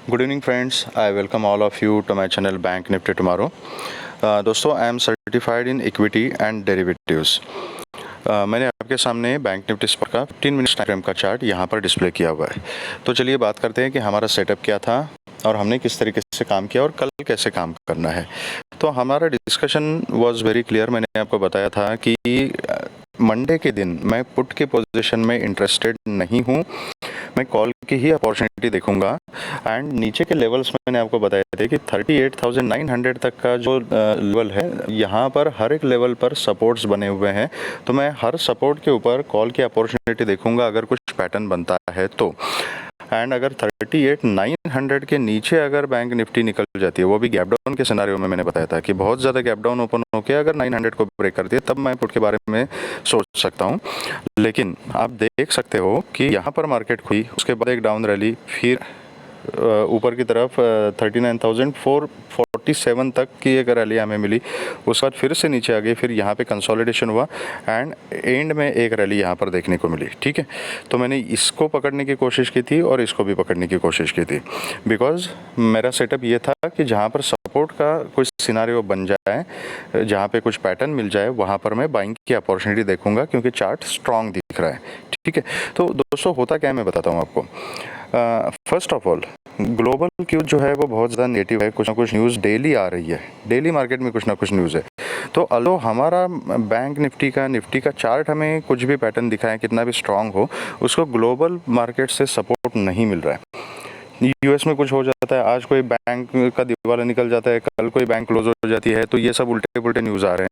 Good evening friends, I welcome all of you to my channel Bank Nifty Tomorrow. दोस्तों I am certified in equity and derivatives. मैंने आपके सामने bank Nifty spot का 15 minute time frame का chart यहाँ पर display किया हुआ है। तो चलिए बात करते हैं कि हमारा सेटअप क्या था और हमने किस तरीके से काम किया और कल कैसे काम करना है। तो हमारा डिस्कशन वाज वेरी क्लियर। मैंने आपको बताया था कि मंडे के दिन मैं पुट के पोजीशन में इंटरेस्टेड नहीं हूँ, मैं कॉल की ही अपॉर्चुनिटी देखूंगा। एंड नीचे के लेवल्स मैंने आपको बताए थे कि 38,900 तक का जो लेवल है, यहाँ पर हर एक लेवल पर सपोर्ट्स बने हुए हैं। तो मैं हर सपोर्ट के ऊपर कॉल की अपॉर्चुनिटी देखूंगा अगर कुछ पैटर्न बनता है तो। एंड अगर 38,900 के नीचे अगर बैंक निफ्टी निकल जाती है, वो भी गैप डाउन के सिनारियो में मैंने बताया था कि बहुत ज़्यादा गैप डाउन ओपन होकर अगर 900 को ब्रेक करती है तब मैं पुट के बारे में सोच सकता हूँ। लेकिन आप देख सकते हो कि यहाँ पर मार्केट हुई, उसके बाद एक डाउन रैली, फिर ऊपर की तरफ 39,447 तक की एक रैली हमें मिली। उसके बाद फिर से नीचे आ गई, फिर यहाँ पे कंसोलिडेशन हुआ एंड एंड में एक रैली यहाँ पर देखने को मिली। ठीक है, तो मैंने इसको पकड़ने की कोशिश की थी और इसको भी पकड़ने की कोशिश की थी, बिकॉज मेरा सेटअप ये था कि जहाँ पर सपोर्ट का कुछ सिनारियो बन जाए, जहाँ पे कुछ पैटर्न मिल जाए, वहाँ पर मैं बाइंग की अपॉर्चुनिटी देखूंगा क्योंकि चार्ट स्ट्रांग दिख रहा है। ठीक है, तो दोस्तों होता क्या है मैं बताता हूँ आपको। First of all, global Q जो है वो बहुत ज़्यादा नेगेटिव है। कुछ ना कुछ न्यूज़ डेली आ रही है, डेली मार्केट में कुछ ना कुछ न्यूज़ है। तो अलो हमारा बैंक निफ्टी का चार्ट हमें कुछ भी पैटर्न दिखाए, कितना भी स्ट्रांग हो, उसको ग्लोबल मार्केट से सपोर्ट नहीं मिल रहा है। यूएस में कुछ हो जाता है, आज कोई बैंक का दिवाला निकल जाता है, कल कोई बैंक क्लोज हो जाती है, तो ये सब उल्टे पुल्टे न्यूज़ आ रहे हैं।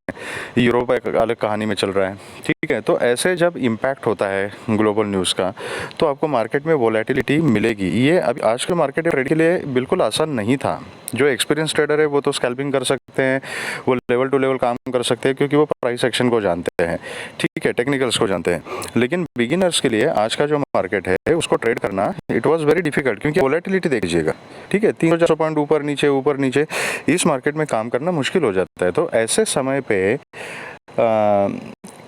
यूरोप एक अलग कहानी में चल रहा है। ठीक है, तो ऐसे जब इम्पैक्ट होता है ग्लोबल न्यूज़ का, तो आपको मार्केट में वोलेटिलिटी मिलेगी। ये अभी आज के मार्केट ट्रेड के लिए बिल्कुल आसान नहीं था। जो एक्सपीरियंस ट्रेडर है वो तो स्कैल्पिंग कर सकते हैं, वो लेवल टू लेवल काम कर सकते हैं क्योंकि वो प्राइस एक्शन को जानते हैं। ठीक है, टेक्निकल्स को जानते हैं। लेकिन बिगिनर्स के लिए आज का जो मार्केट है उसको ट्रेड करना इट वाज वेरी डिफिकल्ट, क्योंकि वोलेटिलिटी देख लीजिएगा। ठीक है, 300 पॉइंट ऊपर नीचे इस मार्केट में काम करना मुश्किल हो जाता है। तो ऐसे समय पे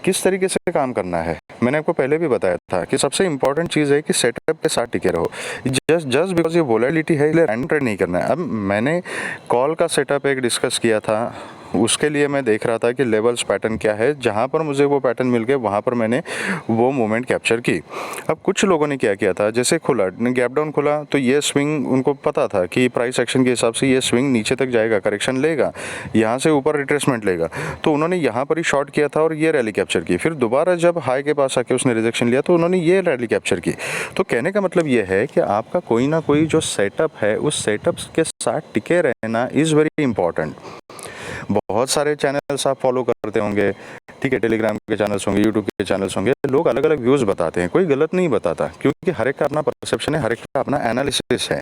किस तरीके से काम करना है, मैंने आपको पहले भी बताया था कि सबसे इंपॉर्टेंट चीज़ है कि सेटअप के साथ टिके रहो। जस्ट बिकॉज ये वोलेटिलिटी है इसलिए रैंडम ट्रेड नहीं करना है। अब मैंने कॉल का सेटअप एक डिस्कस किया था, उसके लिए मैं देख रहा था कि लेवल्स पैटर्न क्या है, जहाँ पर मुझे वो पैटर्न मिल गए वहाँ पर मैंने वो मूवमेंट कैप्चर की। अब कुछ लोगों ने क्या किया था, जैसे खुला गैप डाउन खुला तो ये स्विंग उनको पता था कि प्राइस एक्शन के हिसाब से ये स्विंग नीचे तक जाएगा, करेक्शन लेगा, यहाँ से ऊपर रिट्रेसमेंट लेगा, तो उन्होंने यहाँ पर ही शॉर्ट किया था और ये रैली कैप्चर की। फिर दोबारा जब हाई के पास आके उसने रिजेक्शन लिया तो उन्होंने ये रैली कैप्चर की। तो कहने का मतलब ये है कि आपका कोई ना कोई जो सेटअप है उस सेटअप के साथ टिके रहना इज़ वेरी इंपॉर्टेंट। बहुत सारे चैनल्स आप फॉलो करते होंगे, ठीक है, टेलीग्राम के चैनल्स होंगे, यूट्यूब के चैनल्स होंगे, लोग अलग अलग व्यूज़ बताते हैं, कोई गलत नहीं बताता क्योंकि हर एक का अपना परसेप्शन है, हर एक का अपना एनालिसिस है।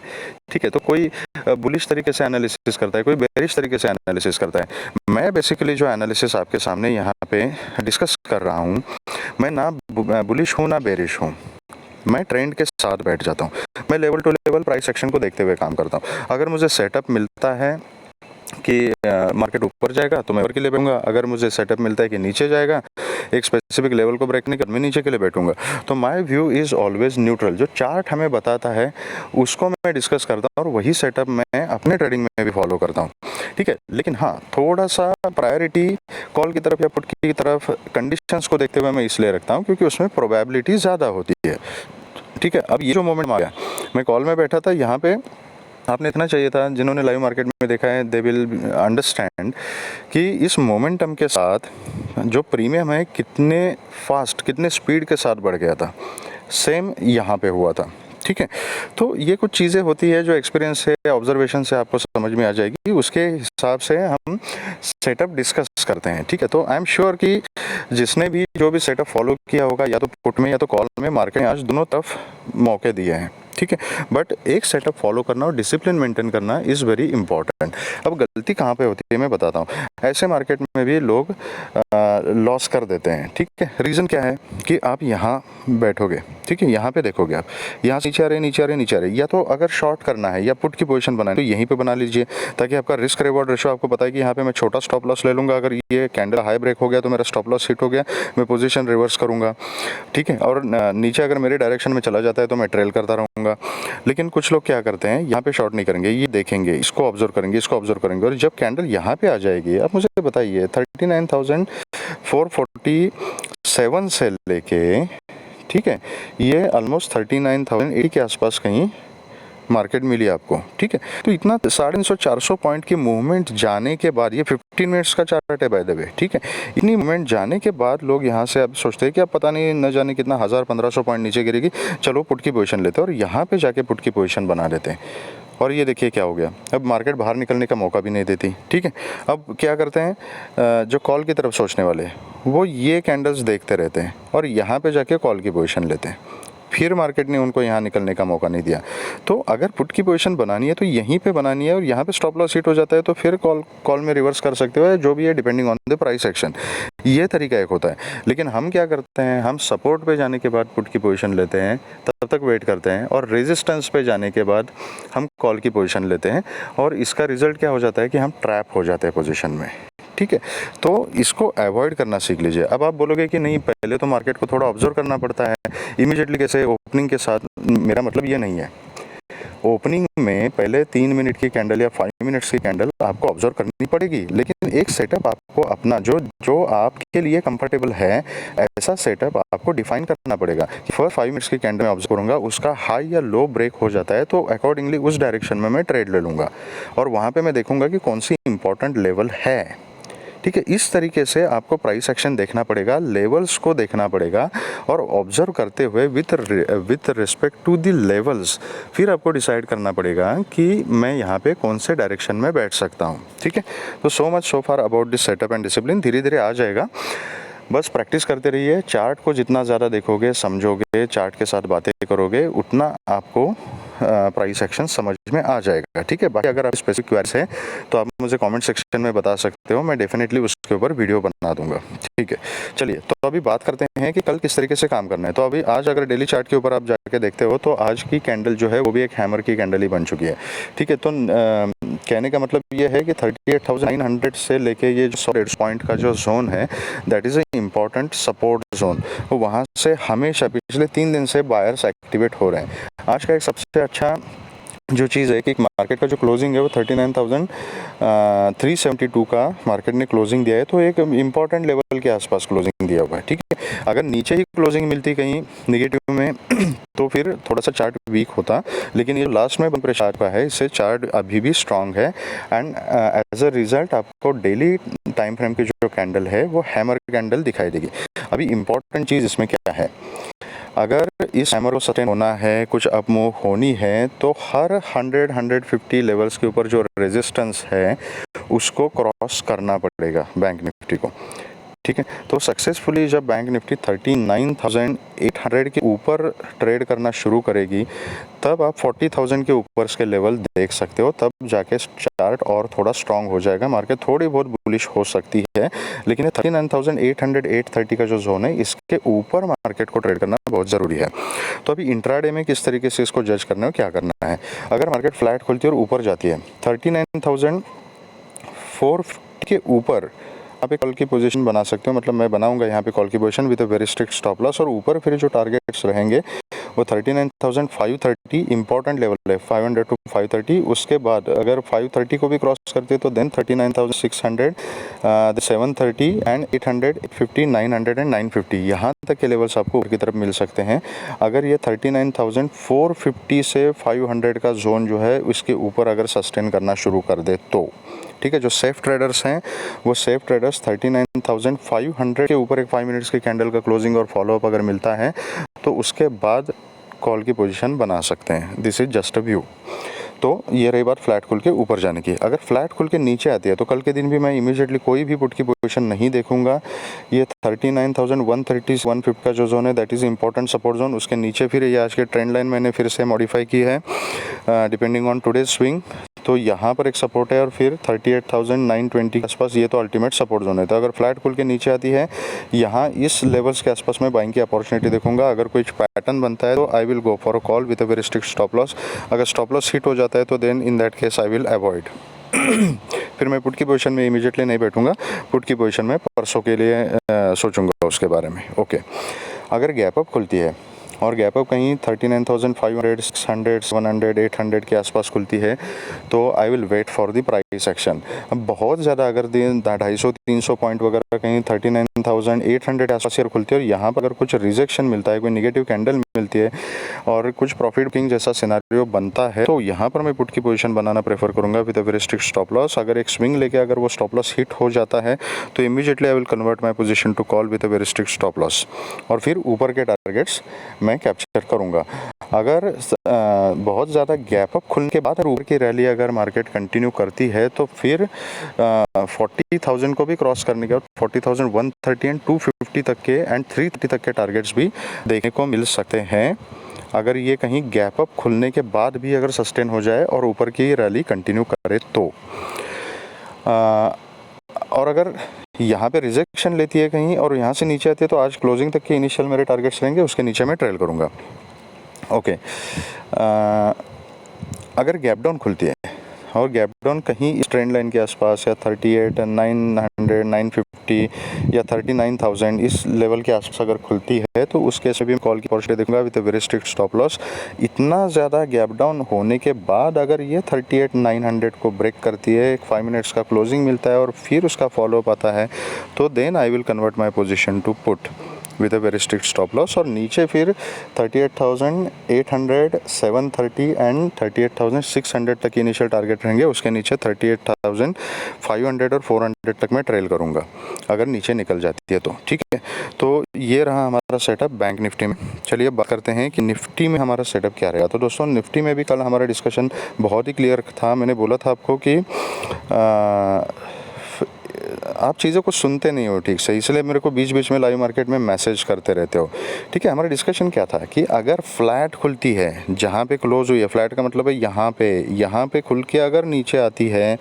ठीक है, तो कोई बुलिश तरीके से एनालिसिस करता है, कोई बेरिश तरीके से एनालिसिस करता है। मैं बेसिकली जो एनालिसिस आपके सामने यहाँ पे डिस्कस कर रहा हूँ, मैं ना बुलिश हूँ ना बेरिश हूँ, मैं ट्रेंड के साथ बैठ जाता हूँ। मैं level to level price action को देखते हुए काम करता हूँ। अगर मुझे सेटअप मिलता है कि मार्केट ऊपर जाएगा तो मैं ऊपर के लिए बैठूंगा, अगर मुझे सेटअप मिलता है कि नीचे जाएगा, एक स्पेसिफिक लेवल को ब्रेक नहीं कर, मैं नीचे के लिए बैठूंगा। तो my view is always neutral. जो चार्ट हमें बताता है उसको मैं डिस्कस करता हूँ और वही सेटअप मैं अपने ट्रेडिंग में भी फॉलो करता हूँ। ठीक है, लेकिन हाँ, थोड़ा सा प्रायोरिटी कॉल की तरफ या पुट की तरफ कंडीशंस को देखते हुए मैं इसलिए रखता हूँ क्योंकि उसमें प्रोबेबिलिटी ज़्यादा होती है। ठीक है, अब ये जो मोमेंट आ गया, मैं कॉल में बैठा था, यहाँ पे आपने इतना चाहिए था, जिन्होंने लाइव मार्केट में देखा है दे विल अंडरस्टैंड कि इस मोमेंटम के साथ जो प्रीमियम है कितने फास्ट, कितने स्पीड के साथ बढ़ गया था। सेम यहाँ पे हुआ था। ठीक है, तो ये कुछ चीज़ें होती है जो एक्सपीरियंस से, ऑब्जर्वेशन से आपको समझ में आ जाएगी, उसके हिसाब से हम सेटअप डिस्कस करते हैं। ठीक है, तो आई एम श्योर कि जिसने भी जो भी सेटअप फॉलो किया होगा, या तो पुट में या तो कॉल में, मार्केट ने आज दोनों तरफ मौके दिए हैं। ठीक है, बट एक सेटअप फॉलो करना और डिसिप्लिन मेंटेन करना इज़ वेरी इंपॉर्टेंट। अब गलती कहाँ पे होती है मैं बताता हूँ। ऐसे मार्केट में भी लोग लॉस कर देते हैं। ठीक है, रीज़न क्या है कि आप यहाँ बैठोगे, ठीक है, यहाँ पे देखोगे, आप यहाँ से नीचे आ रहे, या तो अगर शॉर्ट करना है या पुट की पोजीशन बनाए तो यहीं पे बना लीजिए, ताकि आपका रिस्क रिवॉर्ड रेशो आपको पता है कि यहाँ पे मैं छोटा स्टॉप लॉस ले लूँगा, अगर ये कैंडल हाई ब्रेक हो गया तो मेरा स्टॉप लॉस हिट हो गया, मैं पोजीशन रिवर्स करूँगा। ठीक है, और नीचे अगर मेरे डायरेक्शन में चला जाता है तो मैं ट्रेल करता रहूँगा। जाऊँगा। लेकिन कुछ लोग क्या करते हैं, यहाँ पे शॉर्ट नहीं करेंगे, ये देखेंगे, इसको ऑब्जर्व करेंगे, इसको ऑब्जर्व करेंगे, और जब कैंडल यहाँ पे आ जाएगी, अब मुझे बताइए 39,447 से लेके, ठीक है, ये ऑलमोस्ट 39,080 के आसपास कहीं मार्केट मिली आपको, ठीक है। तो इतना 350-400 पॉइंट की मूवमेंट जाने के बाद, ये 15 मिनट्स का चार्ट है बाय द वे, ठीक है, इतनी मूवमेंट जाने के बाद लोग यहाँ से अब सोचते हैं कि अब पता नहीं न जाने कितना 1000-1500 पॉइंट नीचे गिरेगी, चलो पुट की पोजीशन लेते हैं, और यहाँ पे जाके पुट की पोजीशन बना लेते हैं। और ये देखिए क्या हो गया, अब मार्केट बाहर निकलने का मौका भी नहीं देती, ठीक है। अब क्या करते हैं, जो कॉल की तरफ सोचने वाले वो ये कैंडल्स देखते रहते हैं और यहाँ पे जाके कॉल की पोजीशन लेते हैं, फिर मार्केट ने उनको यहाँ निकलने का मौका नहीं दिया। तो अगर पुट की पोजीशन बनानी है तो यहीं पे बनानी है, और यहाँ पे स्टॉप लॉस हिट हो जाता है तो फिर कॉल में रिवर्स कर सकते हो, जो भी है depending on the price action. ये तरीका एक होता है। लेकिन हम क्या करते हैं, हम सपोर्ट पे जाने के बाद पुट की पोजीशन लेते हैं, तब तक वेट करते हैं, और रेजिस्टेंस पे जाने के बाद हम कॉल की पोजीशन लेते हैं, और इसका रिजल्ट क्या हो जाता है कि हम ट्रैप हो जाते हैं पोजीशन में, ठीक है। तो इसको अवॉइड करना सीख लीजिए। अब आप बोलोगे कि नहीं, पहले तो मार्केट को थोड़ा ऑब्जर्व करना पड़ता है, इमीडिएटली कैसे ओपनिंग के साथ। मेरा मतलब ये नहीं है, ओपनिंग में पहले 3 मिनट की कैंडल या 5 मिनट्स की कैंडल आपको ऑब्जर्व करनी पड़ेगी, लेकिन एक सेटअप आपको अपना जो आपके लिए कंफर्टेबल है, ऐसा सेटअप आपको डिफाइन करना पड़ेगा कि फर्स्ट 5 मिनट्स की कैंडल में ऑब्जर्व करूंगा, उसका हाई या लो ब्रेक हो जाता है तो अकॉर्डिंगली उस डायरेक्शन में मैं ट्रेड ले लूँगा, और वहाँ पर मैं देखूंगा कि कौन सी इंपॉर्टेंट लेवल है, ठीक है। इस तरीके से आपको प्राइस एक्शन देखना पड़ेगा, लेवल्स को देखना पड़ेगा, और ऑब्जर्व करते हुए with respect to the levels फिर आपको डिसाइड करना पड़ेगा कि मैं यहाँ पे कौन से डायरेक्शन में बैठ सकता हूँ, ठीक है। तो so much so far about this setup and discipline. धीरे धीरे आ जाएगा, बस प्रैक्टिस करते रहिए। चार्ट को जितना ज़्यादा देखोगे, समझोगे, चार्ट के साथ बातें करोगे, उतना आपको प्राइस एक्शन समझ में आ जाएगा, ठीक है। बाकी अगर आप स्पेसिफिक क्वेरीज है तो आप मुझे कमेंट सेक्शन में बता सकते हो, मैं डेफिनेटली उसके ऊपर वीडियो बना दूंगा, ठीक है। चलिए, तो अभी बात करते हैं कि कल किस तरीके से काम करना है। तो अभी आज अगर डेली चार्ट के ऊपर आप जाके देखते हो तो आज की कैंडल जो है वो भी एक हैमर की कैंडल ही बन चुकी है, ठीक है। तो कहने का मतलब ये है कि 38,900 से लेके ये जो 100 पॉइंट का जो जोन है, that is a important support zone. तो वहाँ से हमेशा पिछले 3 दिन से बायर्स एक्टिवेट हो रहे हैं। आज का एक सबसे अच्छा जो चीज़ है कि मार्केट का जो क्लोजिंग है वो 39,372 का मार्केट ने क्लोजिंग दिया है, तो एक इम्पॉर्टेंट लेवल के आसपास क्लोजिंग दिया हुआ है, ठीक है। अगर नीचे ही क्लोजिंग मिलती कहीं नेगेटिव में तो फिर थोड़ा सा चार्ट वीक होता, लेकिन ये लास्ट में बन चार्ट का है, इससे चार्ट अभी भी स्ट्रांग है, एंड एज अ रिजल्ट आपको डेली टाइम फ्रेम की जो कैंडल है वो हैमर कैंडल दिखाई देगी। अभी इम्पॉर्टेंट चीज़ इसमें क्या है, अगर इस हैमर को सस्टेन होना है, कुछ अप मूव होनी है, तो हर 100-150 लेवल्स के ऊपर जो रेजिस्टेंस है उसको क्रॉस करना पड़ेगा बैंक निफ्टी को, ठीक है। तो सक्सेसफुली जब बैंक निफ्टी 39,800 के ऊपर ट्रेड करना शुरू करेगी, तब आप 40,000 के ऊपर के लेवल देख सकते हो, तब जाके चार्ट और थोड़ा स्ट्रांग हो जाएगा, मार्केट थोड़ी बहुत बुलिश हो सकती है। लेकिन 39,800-830 का जो जोन है, इसके ऊपर मार्केट को ट्रेड करना बहुत ज़रूरी है। तो अभी इंट्राडे में किस तरीके से इसको जज करना है, क्या करना है। अगर मार्केट फ्लैट खुलती है और ऊपर जाती है 39,450 के ऊपर, आप एक कॉल की पोजीशन बना सकते हो, मतलब मैं बनाऊंगा यहाँ पे कॉल की position with a very strict stop loss, और ऊपर फिर जो टारगेट्स रहेंगे वो 39,530 इंपॉर्टेंट लेवल है, 500 to 530। उसके बाद अगर 530 को भी क्रॉस करते हैं तो देन 39,600, 730 एंड 850, 900 एंड 950, यहाँ तक के लेवल्स आपको ऊपर की तरफ मिल सकते हैं। अगर ये 39,450 से 500 का जोन जो है उसके ऊपर अगर सस्टेन करना शुरू कर दे तो, ठीक है। जो सेफ ट्रेडर्स हैं वो सेफ ट्रेडर्स 39,500 के ऊपर एक 5 मिनट्स की कैंडल का क्लोजिंग और फॉलोअप अगर मिलता है तो उसके बाद कॉल की पोजीशन बना सकते हैं। This is just a view. तो ये रही बात फ्लैट खुल के ऊपर जाने की। अगर फ्लैट खुल के नीचे आती है तो कल के दिन भी मैं इमीडिएटली कोई भी पुट की पोजीशन नहीं देखूंगा। ये 39,130-150 का जो जोन है that is important support zone. उसके नीचे फिर ये आज के ट्रेंड लाइन मैंने फिर से मॉडिफाई की है डिपेंडिंग ऑन टुडेज स्विंग। तो यहाँ पर एक सपोर्ट है और फिर 38,920 के आसपास ये तो अल्टीमेट सपोर्ट जोन है। तो अगर फ्लैट खुल के नीचे आती है यहाँ इस लेवल्स के आसपास मैं बाइंग की अपॉर्चुनिटी देखूंगा। अगर कुछ पैटर्न बनता है तो I will go for a call with a very strict stop loss. अगर स्टॉप लॉस हिट हो जाता है तो then in that case I will avoid. फिर मैं पुट की पोजीशन में इमीडिएटली नहीं बैठूंगा, पुट की पोजीशन में परसों के लिए सोचूंगा उसके बारे में। ओके, अगर गैप अप खुलती है और गैप अप कहीं 39,500, 600, 700, 800 के आसपास खुलती है तो I will wait for the price action. अब बहुत ज़्यादा अगर 250-300 पॉइंट वगैरह कहीं 39,800 के आसपास शेयर खुलती है और यहाँ पर अगर कुछ रिजेक्शन मिलता है, कोई निगेटिव कैंडल मिलती है और कुछ प्रॉफिट बुकिंग जैसा सिनेरियो बनता है तो यहाँ पर मैं पुट की पोजीशन बनाना प्रेफर करूँगा with a very strict stop loss. अगर एक स्विंग लेके अगर वो स्टॉप लॉस हिट हो जाता है तो immediately I will convert my position to call with a very strict stop loss और फिर ऊपर के टारगेट्स मैं कैप्चर करूँगा। अगर बहुत ज़्यादा गैप अप खुलने के बाद और ऊपर की रैली अगर मार्केट कंटिन्यू करती है तो फिर 40,000 को भी क्रॉस करने के बाद 40,130 एंड 250 तक के एंड 330 तक के टारगेट्स भी देखने को मिल सकते हैं अगर ये कहीं गैप अप खुलने के बाद भी अगर सस्टेन हो जाए और ऊपर की रैली कंटिन्यू करे तो। और अगर यहाँ पे रिजेक्शन लेती है कहीं और यहाँ से नीचे आती है तो आज क्लोजिंग तक के इनिशियल मेरे टारगेट्स रहेंगे, उसके नीचे मैं ट्रेल करूँगा। ओके, अगर गैप डाउन खुलती है और गैप डाउन कहीं इस ट्रेंड लाइन के आसपास या 38,900, 950 या 39,000 इस लेवल के आसपास अगर खुलती है तो उस केस में भी कॉल की अपॉर्चुनिटी देखूंगा with a very strict stop loss. इतना ज़्यादा गैप डाउन होने के बाद अगर ये 38,900 को ब्रेक करती है, एक 5 मिनट्स का क्लोजिंग मिलता है और फिर उसका फॉलोअप आता है तो then I will convert my position to put with a very strict stop loss और नीचे फिर 38,800, 730 एंड 38,600 तक इनिशियल टारगेट रहेंगे, उसके नीचे 38,500 और 400 तक मैं ट्रेल करूंगा अगर नीचे निकल जाती है तो। ठीक है, तो ये रहा हमारा सेटअप बैंक निफ्टी में। चलिए बात करते हैं कि निफ्टी में हमारा सेटअप क्या रहेगा। तो दोस्तों निफ्टी में भी कल हमारा डिस्कशन बहुत ही क्लियर था। मैंने बोला था आपको कि आप चीज़ों को सुनते नहीं हो ठीक से, इसलिए मेरे को बीच बीच में लाइव मार्केट में मैसेज करते रहते हो। ठीक है, हमारा डिस्कशन क्या था कि अगर फ्लैट खुलती है, जहाँ पे क्लोज हुई है, फ्लैट का मतलब है यहाँ पे खुल के अगर नीचे आती है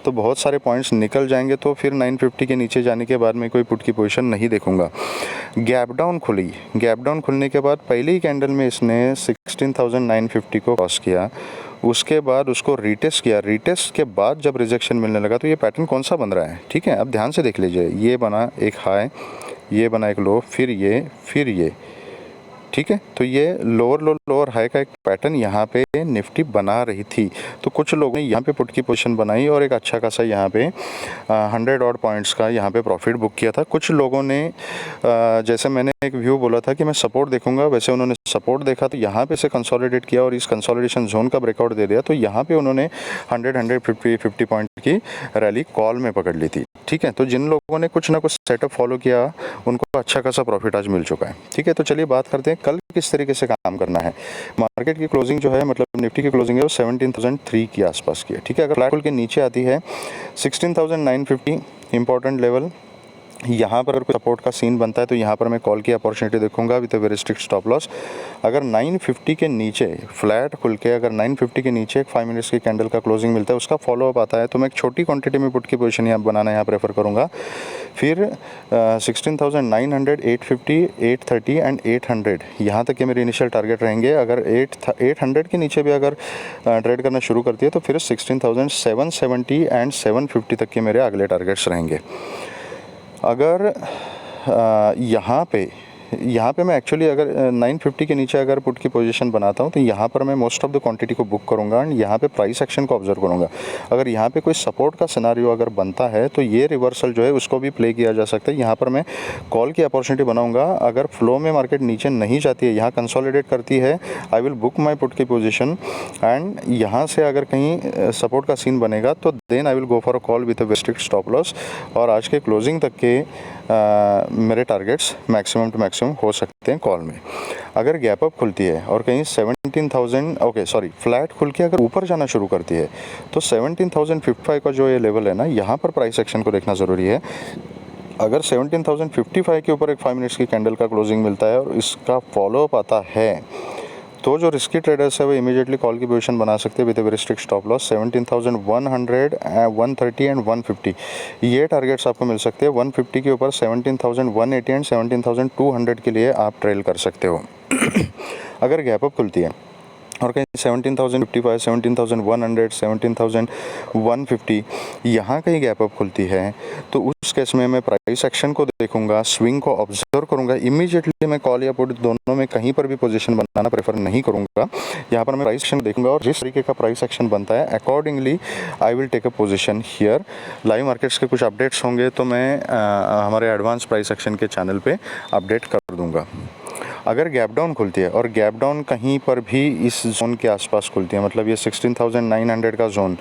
तो बहुत सारे पॉइंट्स निकल जाएंगे तो फिर 950 के नीचे जाने के बाद मैं कोई पुट की पोजीशन नहीं देखूंगा। गैप डाउन खुली, गैप डाउन खुलने के बाद पहले ही कैंडल में इसने 16,950 को क्रॉस किया, उसके बाद उसको रीटेस्ट किया, रीटेस्ट के बाद जब रिजेक्शन मिलने लगा तो ये पैटर्न कौन सा बन रहा है। ठीक है, अब ध्यान से देख लीजिए, ये बना एक हाई, ये बना एक लो, फिर ये। ठीक है, तो ये लोअर हाई का एक पैटर्न यहाँ पे निफ्टी बना रही थी। तो कुछ लोगों ने यहाँ पे पुट की पोजीशन बनाई और एक अच्छा खासा यहाँ पे 100 ऑड पॉइंट्स का यहाँ पे प्रॉफिट बुक किया था। कुछ लोगों ने जैसे मैंने एक व्यू बोला था कि मैं सपोर्ट देखूंगा, वैसे उन्होंने सपोर्ट देखा तो यहाँ पे से कंसोलिडेट किया और इस कंसोलिडेशन जोन का ब्रेकआउट दे दिया तो यहाँ पे उन्होंने 150 पॉइंट की रैली कॉल में पकड़ ली थी। ठीक है, तो जिन लोगों ने कुछ ना कुछ सेटअप फॉलो किया उनको अच्छा खासा प्रॉफिट आज मिल चुका है। ठीक है, तो चलिए बात करते हैं कल किस तरीके से काम करना है। मार्केट की क्लोजिंग जो है, मतलब निफ्टी की क्लोजिंग है वो 17,003 के आसपास की है। ठीक है, अगर फ्लैट खुल के नीचे आती है 16,950 इंपॉर्टेंट लेवल, यहाँ पर अगर कोई सपोर्ट का सीन बनता है तो यहाँ पर मैं कॉल की अपॉर्चुनिटी देखूंगा with a very strict stop loss. अगर 950 के नीचे फ्लैट खुल के अगर 950 के नीचे एक 5 मिनट्स की कैंडल का क्लोजिंग मिलता है, उसका फॉलोअप आता है तो मैं एक छोटी क्वांटिटी में पुट की पोजीशन यहाँ बनाना यहाँ प्रेफर करूँगा। फिर 16,900, 850, 830 एंड 800 यहाँ तक के मेरे इनिशियल टारगेट रहेंगे। अगर 800 के नीचे भी अगर ट्रेड करना शुरू करती है तो फिर 16,770 एंड 750 तक के मेरे अगले टारगेट्स रहेंगे। अगर यहाँ पे मैं एक्चुअली अगर 950 के नीचे अगर पुट की पोजीशन बनाता हूँ तो यहाँ पर मैं मोस्ट ऑफ द क्वांटिटी को बुक करूँगा एंड यहाँ पे प्राइस एक्शन को ऑब्जर्व करूँगा। अगर यहाँ पे कोई सपोर्ट का सिनेरियो अगर बनता है तो ये रिवर्सल जो है उसको भी प्ले किया जा सकता है। यहाँ पर मैं कॉल की अपॉर्चुनिटी बनाऊँगा। अगर फ्लो में मार्केट नीचे नहीं जाती है, यहाँ कंसोलिडेट करती है, I will book my put की पोजिशन एंड यहाँ से अगर कहीं सपोर्ट का सीन बनेगा तो then I will go for a call with a strict stop loss और आज के क्लोजिंग तक के मेरे टारगेट्स मैक्सिमम टू मैक्सिमम हो सकते हैं कॉल में। अगर गैप अप खुलती है और कहीं 17,000 फ्लैट खुल के अगर ऊपर जाना शुरू करती है तो 17,055 का जो ये लेवल है ना, यहाँ पर प्राइस एक्शन को देखना ज़रूरी है। अगर 17,055 के ऊपर एक 5 मिनट्स की कैंडल का क्लोजिंग मिलता है और इसका फॉलोअप आता है तो जो रिस्की ट्रेडर्स है वो इमीडिएटली कॉल की पोजीशन बना सकते हैं with a very strict stop loss. 17,100, 130 and 150 ये टारगेट्स आपको मिल सकते हैं। 150 के ऊपर 17,180 एंड 17,200 के लिए आप ट्रेल कर सकते हो। अगर गैप अप खुलती है और कहीं 17,055, 17,100, 17,150 यहाँ कहीं गैप अप खुलती है तो उस केस में मैं प्राइस एक्शन को देखूंगा, स्विंग को ऑब्जर्व करूंगा। इमीडिएटली मैं कॉल या पुट दोनों में कहीं पर भी पोजीशन बनाना प्रेफर नहीं करूंगा। यहाँ पर मैं प्राइस एक्शन देखूंगा और जिस तरीके का प्राइस एक्शन बनता है accordingly I will take a position here. Live markets के कुछ अपडेट्स होंगे तो मैं हमारे एडवांस प्राइस एक्शन के चैनल पे अपडेट कर दूंगा। अगर गैप डाउन खुलती है और गैप डाउन कहीं पर भी इस जोन के आसपास खुलती है, मतलब ये 16,900 का जोन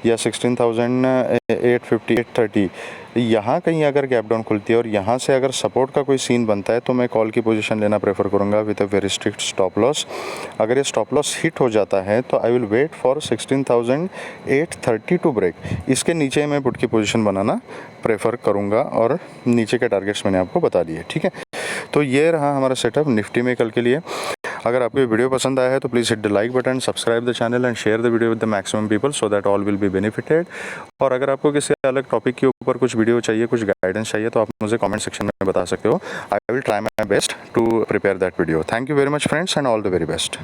या 16,850, 830 यहाँ कहीं अगर गैप डाउन खुलती है और यहाँ से अगर सपोर्ट का कोई सीन बनता है तो मैं कॉल की पोजीशन लेना प्रेफर करूँगा with a very strict stop loss. अगर ये स्टॉप लॉस हिट हो जाता है तो I will wait for 16,830 to break. इसके नीचे मैं पुट की पोजीशन बनाना प्रेफर करूँगा और नीचे के टारगेट्स मैंने आपको बता दिए, ठीक है। तो ये रहा हमारा सेटअप निफ्टी में कल के लिए। अगर आपको ये वीडियो पसंद आया है तो please hit the like button, subscribe the channel and share the video with the maximum people so that all will be benefited. और अगर आपको किसी अलग टॉपिक के ऊपर कुछ वीडियो चाहिए, कुछ गाइडेंस चाहिए तो आप मुझे कमेंट सेक्शन में बता सकते हो। I will try my best to prepare that video. Thank you very much friends and all the very best.